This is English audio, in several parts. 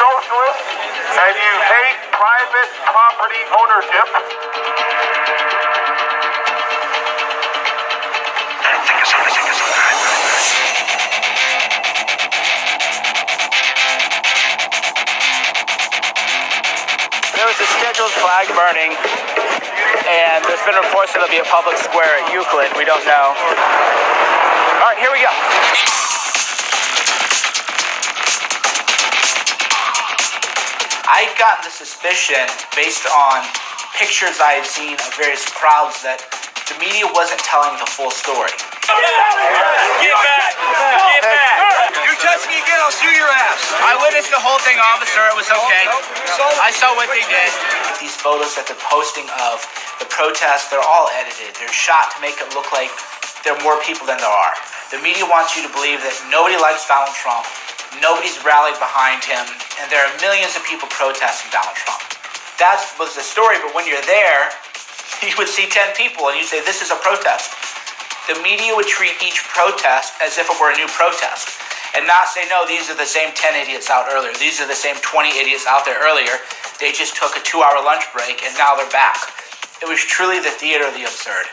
Socialist, and you hate private property ownership. There was a scheduled flag burning, and there's been reports that it'll be a public square at Euclid. We don't know. All right, here we go. I'd gotten the suspicion, based on pictures I had seen of various crowds, that the media wasn't telling the full story. Get back! Get back! You're touching me again, I'll sue your ass! I witnessed the whole thing, officer. It was okay. I saw what they did. These photos that they're posting of the protests, they're all edited. They're shot to make it look like there are more people than there are. The media wants you to believe that nobody likes Donald Trump. Nobody's rallied behind him, and there are millions of people protesting Donald Trump. That was the story, but when you're there, you would see 10 people, and you'd say, this is a protest. The media would treat each protest as if it were a new protest, and not say, no, these are the same 10 idiots out earlier. These are the same 20 idiots out there earlier. They just took a 2-hour lunch break, and now they're back. It was truly the theater of the absurd.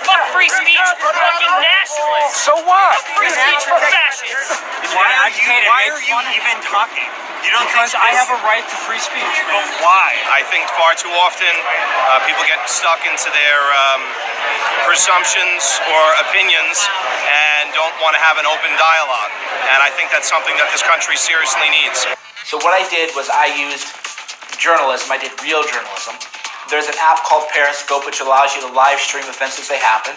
Fuck free speech for fucking nationalists. So what? Free speech for fascists. Why are you even talking? You don't Because I have a right to free speech. But why? I think far too often people get stuck into their presumptions or opinions and don't want to have an open dialogue. And I think that's something that this country seriously needs. So what I did was I used journalism. I did real journalism. There's an app called Periscope, which allows you to live stream events as they happen.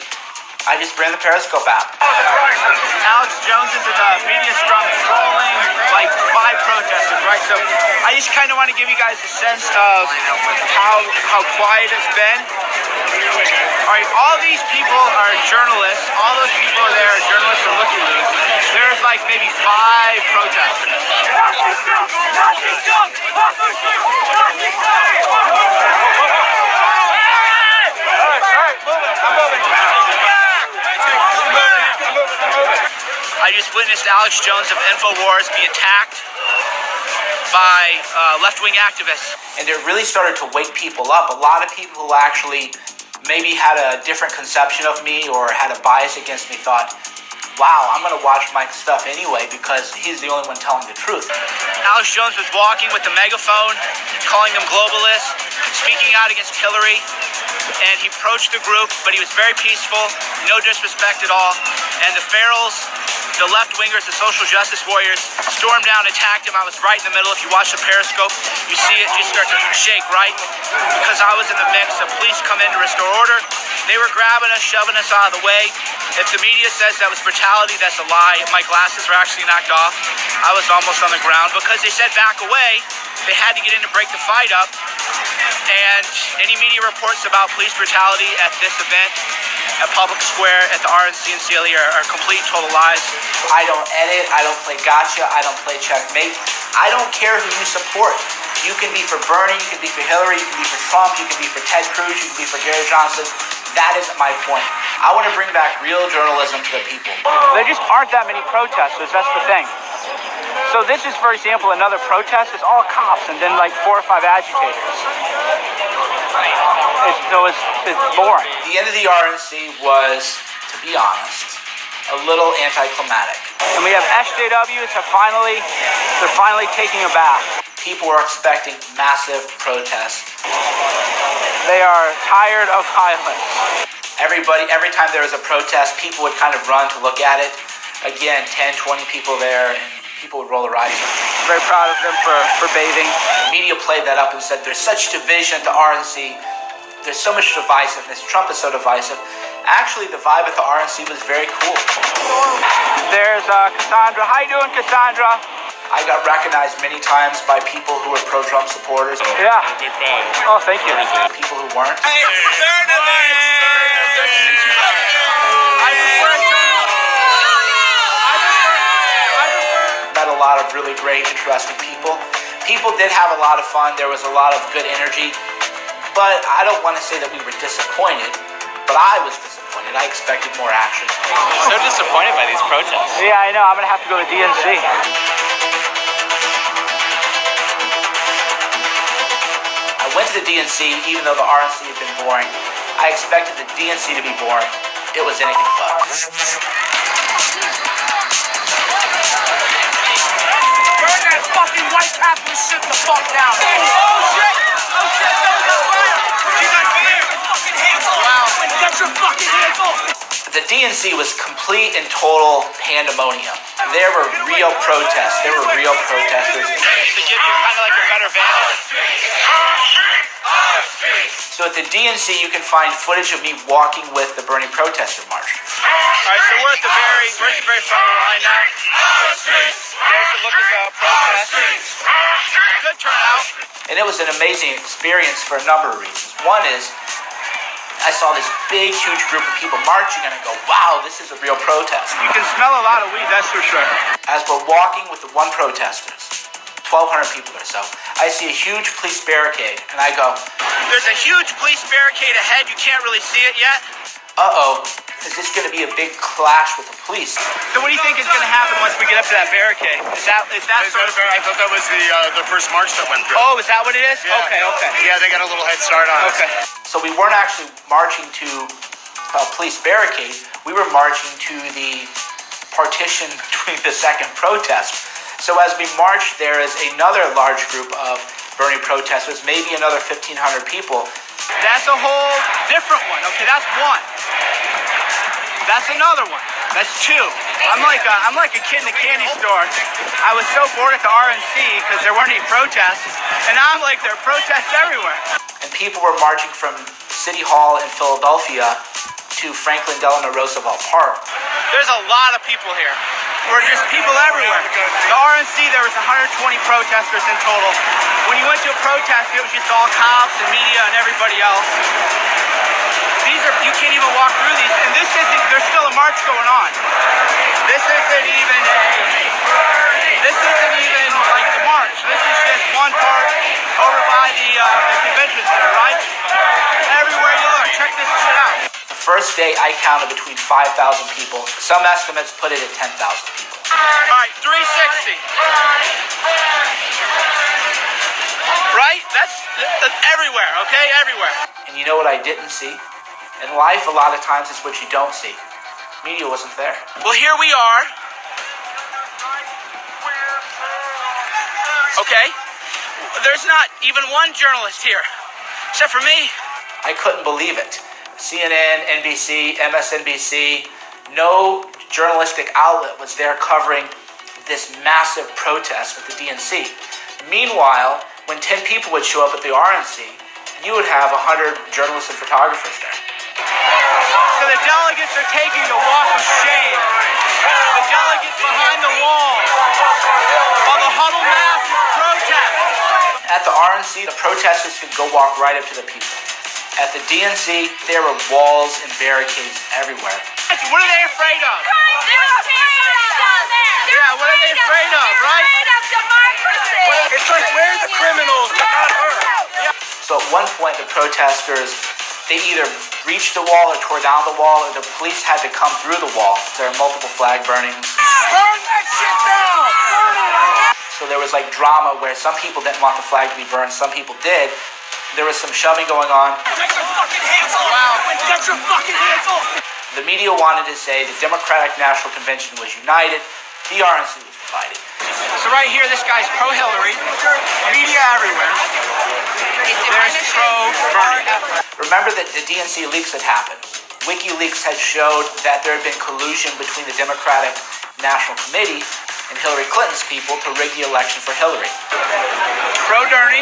I just ran the Periscope app. Alex Jones is in the media scrum trolling like 5 protesters, right? So I just kind of want to give you guys a sense of how quiet it's been. All right, all these people are journalists. All those people are there are journalists and looky-loos. There's like maybe 5 protesters. I just witnessed Alex Jones of InfoWars be attacked by left-wing activists. And it really started to wake people up. A lot of people who actually maybe had a different conception of me or had a bias against me thought, wow, I'm going to watch my stuff anyway because he's the only one telling the truth. Alex Jones was walking with the megaphone, calling them globalists, speaking out against Hillary, and he approached the group, but he was very peaceful, no disrespect at all, and the ferals, the left-wingers, the social justice warriors, stormed down, attacked him. I was right in the middle. If you watch the Periscope, you see it just start to shake, right? Because I was in the mix. The police come in to restore order. They were grabbing us, shoving us out of the way. If the media says that was brutality, that's a lie. My glasses were actually knocked off. I was almost on the ground because they said back away. They had to get in to break the fight up. And any media reports about police brutality at this event, at Public Square, at the RNC and CLE are complete, total lies. I don't edit, I don't play gotcha, I don't play checkmate. I don't care who you support. You can be for Bernie, you can be for Hillary, you can be for Trump, you can be for Ted Cruz, you can be for Gary Johnson. That isn't my point. I want to bring back real journalism to the people. There just aren't that many protesters, that's the thing. So this is, for example, another protest. It's all cops and then like 4 or 5 agitators. It's boring. The end of the RNC was, to be honest, a little anticlimactic. And we have SJWs they're finally taking a bath. People were expecting massive protests. They are tired of violence. Every time there was a protest, people would kind of run to look at it. Again, 10, 20 people there, and people would roll their eyes. I'm very proud of them for bathing. The media played that up and said there's such division at the RNC. There's so much divisiveness. Trump is so divisive. Actually, the vibe at the RNC was very cool. There's Cassandra. How you doing, Cassandra? I got recognized many times by people who were pro-Trump supporters, Yeah. Oh, thank you. people who weren't. Met a lot of really great, interesting people. People did have a lot of fun. There was a lot of good energy. But I don't want to say that we were disappointed, but I was disappointed. I expected more action. So disappointed by these protests. Yeah, I know. I'm gonna have to go to DNC. I went to the DNC even though the RNC had been boring. I expected the DNC to be boring. It was anything but. Burn that fucking white capitalist shit the fuck down. Oh shit! Oh shit! Don't get fire! She's on fire! Fucking hands off! Wow! Get your fucking hands off! The DNC was complete and total pandemonium. There were real protests. There were real protesters. To give you kind of like a better vantage. So at the DNC, you can find footage of me walking with the Bernie protester march. Alright, so we're at the very front of the line now. There's a look at the protest. Good turnout. And it was an amazing experience for a number of reasons. One is, I saw this big, huge group of people marching, and I go, wow, this is a real protest. You can smell a lot of weed, that's for sure. As we're walking with the one protesters, 1,200 people or so, I see a huge police barricade, and I go, There's a huge police barricade ahead. You can't really see it yet. uh-oh, is this going to be a big clash with the police? So what do you think is going to happen once we get up to that barricade? Is that sort of... I thought that was the first march that went through. Oh, is that what it is? Yeah. Okay. Yeah, they got a little head start on us. Okay. So we weren't actually marching to a police barricade. We were marching to the partition between the second protest. So as we marched, there is another large group of Bernie protesters, maybe another 1,500 people. That's a whole different one. Okay, that's one. That's another one. That's two. I'm like a kid in a candy store. I was so bored at the RNC because there weren't any protests, and now I'm like, there are protests everywhere. And people were marching from City Hall in Philadelphia to Franklin Delano Roosevelt Park. There's a lot of people here. We're just people everywhere. The RNC, there was 120 protesters in total. When you went to a protest, it was just all cops and media and everybody else. You can't even walk through these, and there's still a march going on. This isn't even like the march. This is just one part over by the convention center, right? Everywhere you look, check this shit out. The first day I counted between 5,000 people. Some estimates put it at 10,000 people. All right, 360. Right? That's everywhere, okay? Everywhere. And you know what I didn't see? In life, a lot of times it's what you don't see. Media wasn't there. Well, here we are. Okay? There's not even one journalist here, except for me. I couldn't believe it. CNN, NBC, MSNBC, no journalistic outlet was there covering this massive protest with the DNC. Meanwhile, when 10 people would show up at the RNC, you would have 100 journalists and photographers there. So the delegates are taking the walk of shame. The delegates behind the wall. While the huddle mass is protest. At the RNC, the protesters could go walk right up to the people. At the DNC, there were walls and barricades everywhere. What are they afraid of? Yeah, what are they afraid of, right? It's like, where's the criminals? Not her. So at one point, the protesters, they either breached the wall or tore down the wall, or the police had to come through the wall. There are multiple flag burnings. Burn that shit down! Burn it! So there was like drama where some people didn't want the flag to be burned, some people did. There was some shoving going on. Get your fucking hands off! Wow! Get your fucking hands off! The media wanted to say the Democratic National Convention was united, the RNC was divided. So right here, this guy's pro-Hillary. Media everywhere. There's pro-Bernie. Remember that the DNC leaks had happened. WikiLeaks had showed that there had been collusion between the Democratic National Committee and Hillary Clinton's people to rig the election for Hillary. Pro-Bernie,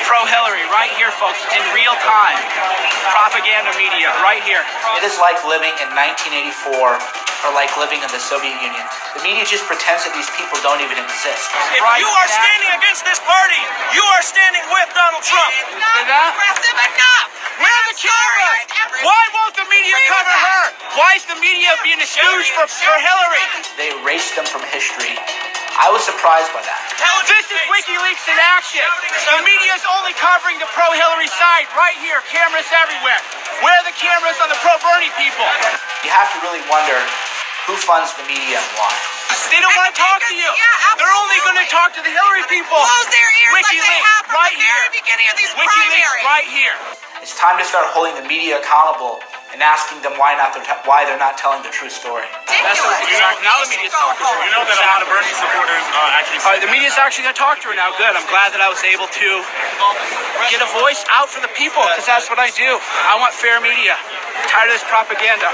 pro-Hillary, right here, folks, in real time. Propaganda media, right here. It is like living in 1984 are like living in the Soviet Union. The media just pretends that these people don't even exist. If you are standing against this party, you are standing with Donald Trump. Aggressive enough. Where are the cameras? Why won't the media cover her? Why is the media being a stooge for Hillary? They erased them from history. I was surprised by that. This is WikiLeaks in action. The media is only covering the pro-Hillary side right here. Cameras everywhere. Where are the cameras on the pro-Bernie people? You have to really wonder who funds the media and why. They don't want to talk to you. Yeah, They're only going to talk to the Hillary people. Close their ears like they WikiLeaks have from right the very here. beginning of these WikiLeaks primaries. right here. It's time to start holding the media accountable and asking them why they're not telling the true story. That's what now the media's talking to her. You know that a lot of Bernie supporters actually. The media's actually going to talk to her now. Good. I'm glad that I was able to get a voice out for the people, because that's what I do. I want fair media. I'm tired of this propaganda.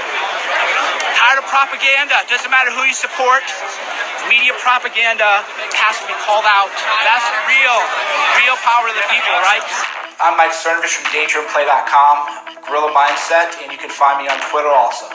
Tired of propaganda. Doesn't matter who you support. Media propaganda has to be called out. That's real power to the people, right? I'm Mike Cernovich from DangerandPlay.com, Guerrilla Mindset, and you can find me on Twitter also.